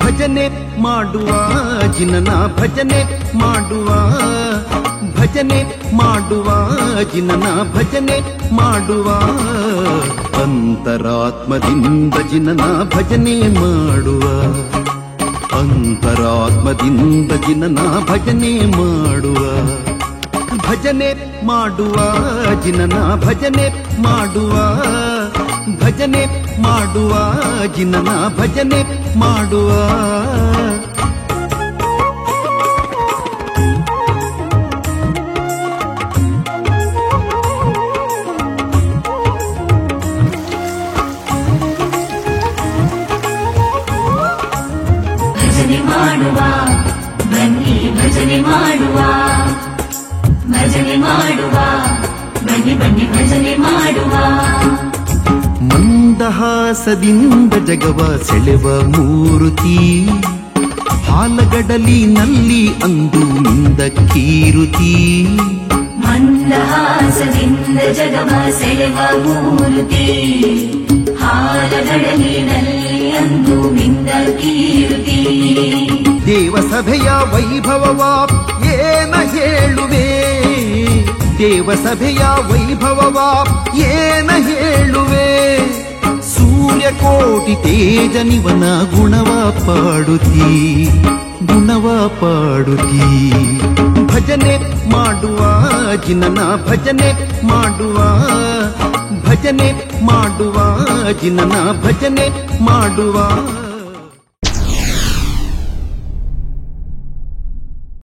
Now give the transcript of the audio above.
ಭಜನೆ ಮಾಡುವ ಜಿನನ ಭಜನೆ ಮಾಡುವ ಭಜನೆ ಮಾಡುವ ಜಿನನ ಭಜನೆ ಮಾಡುವ ಅಂತರಾತ್ಮದಿಂದ ಜಿನನ ಭಜನೆ ಮಾಡುವ ಅಂತರಾತ್ಮದಿಂದ ಜಿನನ ಭಜನೆ ಮಾಡುವ ಭಜನೆ ಮಾಡುವ ಜಿನನ ಭಜನೆ ಮಾಡುವ ಭಜನೆ ಮಾಡುವ ಜಿನನ ಭಜನೆ ಮಾಡುವ ಭಜನೆ ಮಾಡುವ ಬನ್ನಿ ಭಜನೆ ಮಾಡುವ ಭಜನೆ ಮಾಡುವ ಬನ್ನಿ ಬನ್ನಿ ಭಜನೆ ಮಾಡುವ ಮಂದಹಾಸದಿಂದ ಜಗವ ಸೆಳೆವ ಮೂರುತಿ ಹಾಲಗಡಲಿನಲ್ಲಿ ಅಂದು ನಿಂದ ಕೀರುತಿ ಮಂದಹಾಸದಿಂದ ಜಗವ ಸೆಳೆವ ಮೂರುತಿ ಹಾಲಗಡಲಿನಲ್ಲಿ ಅಂದು ನಿಂದ ಕೀರುತಿ ದೇವಸಭೆಯ ವೈಭವವ ಏನ ಹೇಳುವೆ ದೇವಸಭೆಯ ವೈಭವವ ಏನ ಹೇಳುವೆ ಸೂರ್ಯಕೋಟಿ ತೇಜನಿವನ ಗುಣವ ಪಾಡುತ್ತೀ ಗುಣವ ಪಾಡುತ್ತೀ ಭಜನೆ ಮಾಡುವ ಜಿನನ ಭಜನೆ ಮಾಡುವ ಭಜನೆ ಮಾಡುವ ಜಿನನ ಭಜನೆ ಮಾಡುವ